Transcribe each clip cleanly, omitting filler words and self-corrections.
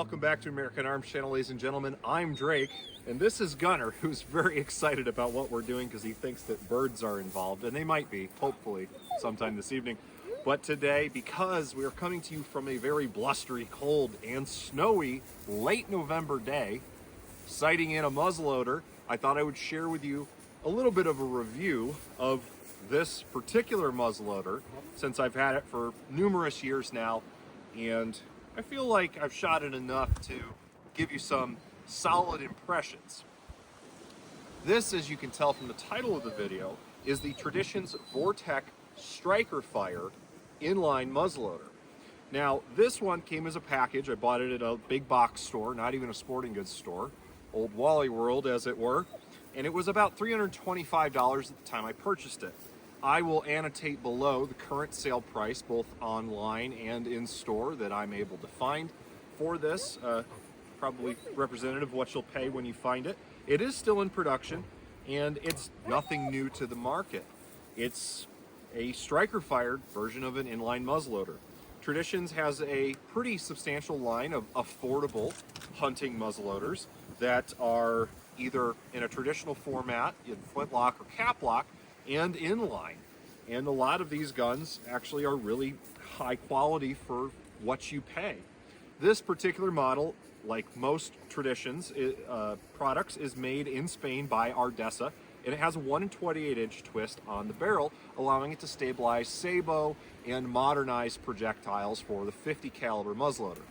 Welcome back to American Arms Channel, ladies and gentlemen. I'm Drake, and this is Gunner, who's very excited about what we're doing because he thinks that birds are involved, and they might be, hopefully, sometime this evening. But today, because we are coming to you from a very blustery, cold, and snowy late November day, sighting in a muzzleloader, I thought I would share with you a little bit of a review of this particular muzzleloader, since I've had it for numerous years now, and I feel like I've shot it enough to give you some solid impressions. This, as you can tell from the title of the video, is the Traditions Vortek StrikerFire inline muzzleloader. Now, this one came as a package. I bought it at a big box store, not even a sporting goods store, Old Wally World as it were, and it was about $325 at the time I purchased it. I will annotate below the current sale price, both online and in store, that I'm able to find for this. Probably representative of what you'll pay when you find it. It is still in production, and it's nothing new to the market. It's a striker-fired version of an inline muzzleloader. Traditions has a pretty substantial line of affordable hunting muzzleloaders that are either in a traditional format, in flintlock or caplock, and inline. And a lot of these guns actually are really high quality for what you pay. This particular model, like most Traditions products, is made in Spain by Ardesa, and it has a 1 28-inch twist on the barrel, allowing it to stabilize sabot and modernize projectiles for the 50 caliber muzzleloader.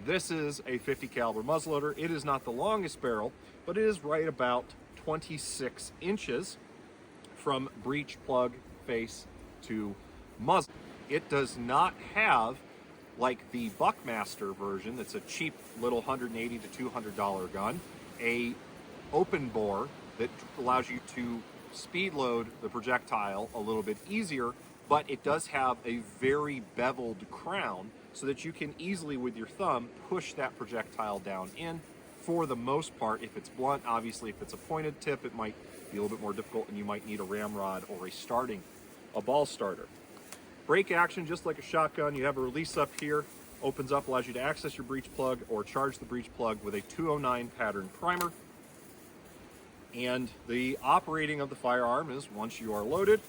This is a 50 caliber muzzleloader. It is not the longest barrel, but it is right about 26 inches from breech plug face to muzzle. It does not have, like the Buckmaster version, that's a cheap little $180 to $200 gun, a open bore that allows you to speed load the projectile a little bit easier, but it does have a very beveled crown so that you can easily, with your thumb, push that projectile down in. For the most part, if it's blunt, obviously if it's a pointed tip, it might be a little bit more difficult and you might need a ramrod or a ball starter. Break action, just like a shotgun. You have a release up here, opens up, allows you to access your breech plug or charge the breech plug with a 209 pattern primer. And the operating of the firearm is, once you are loaded,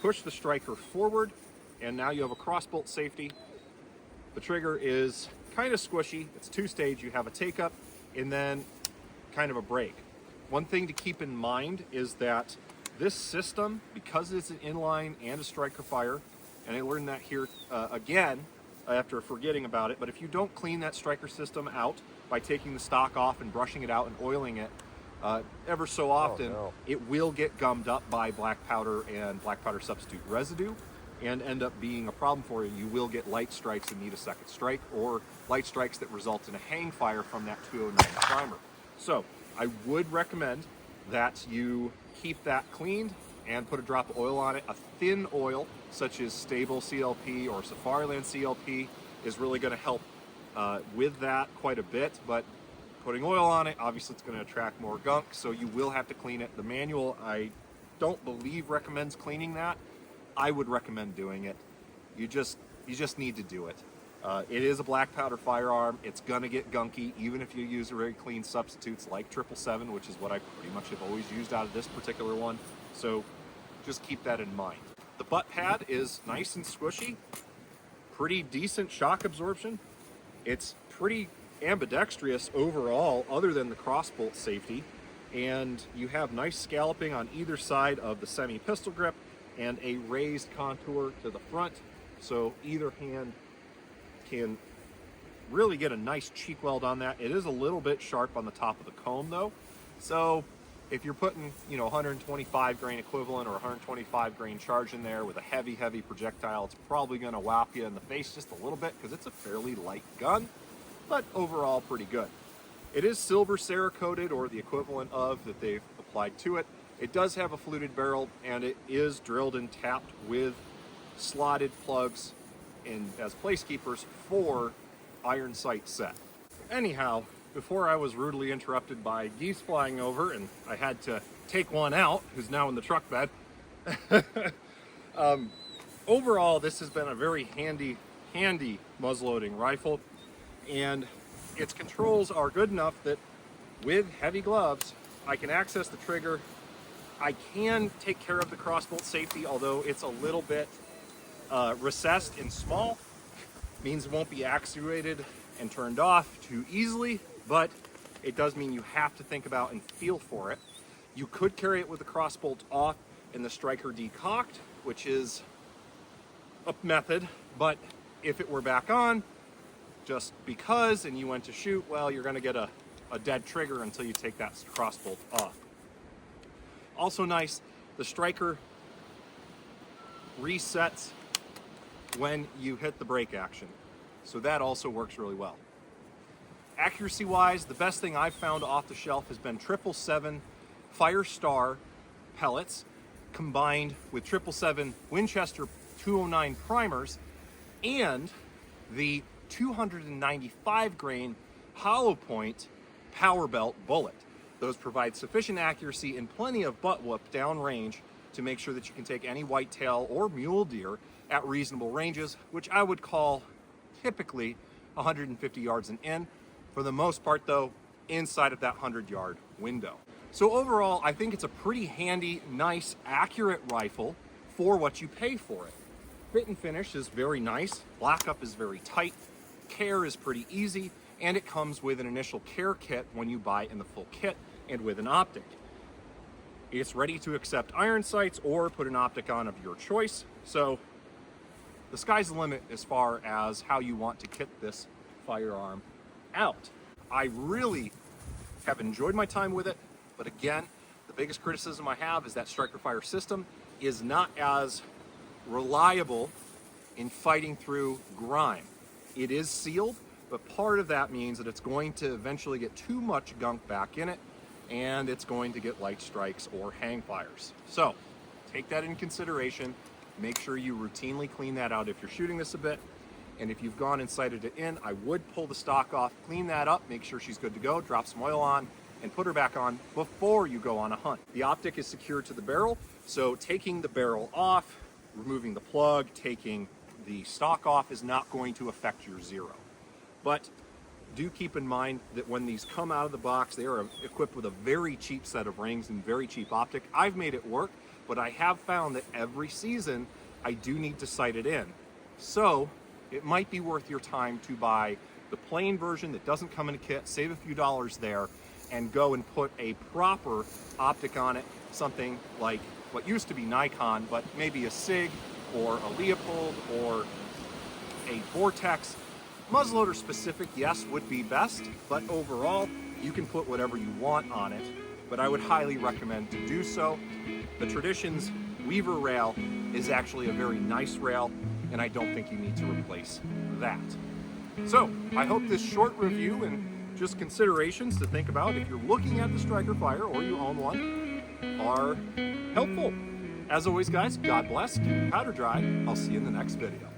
push the striker forward, and now you have a crossbolt safety. The trigger is kind of squishy. It's two-stage. You have a take-up and then kind of a break. One thing to keep in mind is that this system, because it's an inline and a striker fire, and I learned that here again after forgetting about it, but if you don't clean that striker system out by taking the stock off and brushing it out and oiling it ever so often, it will get gummed up by black powder and black powder substitute residue and end up being a problem for you. You will get light strikes and need a second strike, or light strikes that result in a hang fire from that 209 primer. So I would recommend that you keep that cleaned and put a drop of oil on it. A thin oil, such as Stable CLP or Safariland CLP, is really going to help with that quite a bit, but putting oil on it, obviously it's going to attract more gunk, so you will have to clean it. The manual, I don't believe, recommends cleaning that. I would recommend doing it. You just need to do it. It is a black powder firearm. It's gonna get gunky, even if you use very clean substitutes like 777, which is what I pretty much have always used out of this particular one. So just keep that in mind. The butt pad is nice and squishy, pretty decent shock absorption. It's pretty ambidextrous overall, other than the crossbolt safety. And you have nice scalloping on either side of the semi-pistol grip and a raised contour to the front, so either hand can really get a nice cheek weld on that. It is a little bit sharp on the top of the comb though, so if you're putting 125 grain equivalent or 125 grain charge in there with a heavy projectile, it's probably going to whap you in the face just a little bit because it's a fairly light gun, but overall pretty good. It is silver Cerakoted, or the equivalent of, that they've applied to it. It does have a fluted barrel, and it is drilled and tapped with slotted plugs as placekeepers for iron sight set. Anyhow, before I was rudely interrupted by geese flying over, and I had to take one out, who's now in the truck bed. Overall, this has been a very handy muzzleloading rifle, and its controls are good enough that with heavy gloves, I can access the trigger. I can take care of the crossbolt safety, although it's a little bit recessed and small. Means it won't be actuated and turned off too easily, but it does mean you have to think about and feel for it. You could carry it with the crossbolt off and the striker decocked, which is a method, but if it were back on, just because, and you went to shoot, well, you're gonna get a dead trigger until you take that crossbolt off. Also nice, the striker resets when you hit the brake action. So that also works really well. Accuracy wise, the best thing I've found off the shelf has been 777 Firestar pellets combined with 777 Winchester 209 primers and the 295 grain hollow point power belt bullet. Those provide sufficient accuracy and plenty of butt whoop downrange to make sure that you can take any whitetail or mule deer at reasonable ranges, which I would call typically 150 yards and in. For the most part though, inside of that 100-yard window. So overall, I think it's a pretty handy, nice, accurate rifle for what you pay for it. Fit and finish is very nice, lockup is very tight, care is pretty easy, and it comes with an initial care kit when you buy in the full kit and with an optic. It's ready to accept iron sights or put an optic on of your choice. So the sky's the limit as far as how you want to kit this firearm out. I really have enjoyed my time with it, but again, the biggest criticism I have is that StrikerFire system is not as reliable in fighting through grime. It is sealed, but part of that means that it's going to eventually get too much gunk back in it, and it's going to get light strikes or hang fires. So take that in consideration. Make sure you routinely clean that out if you're shooting this a bit. And if you've gone and sighted it in, I would pull the stock off, clean that up, make sure she's good to go, drop some oil on, and put her back on before you go on a hunt. The optic is secured to the barrel, so taking the barrel off, removing the plug, taking the stock off is not going to affect your zero. But do keep in mind that when these come out of the box, they are equipped with a very cheap set of rings and very cheap optic. I've made it work, but I have found that every season I do need to sight it in. So it might be worth your time to buy the plain version that doesn't come in a kit, save a few dollars there, and go and put a proper optic on it, something like what used to be Nikon, but maybe a SIG or a Leopold or a Vortex. Muzzleloader specific, yes, would be best, but overall, you can put whatever you want on it, but I would highly recommend to do so. The Traditions Weaver rail is actually a very nice rail, and I don't think you need to replace that. So, I hope this short review and just considerations to think about if you're looking at the StrikerFire or you own one are helpful. As always guys, God bless, keep your powder dry. I'll see you in the next video.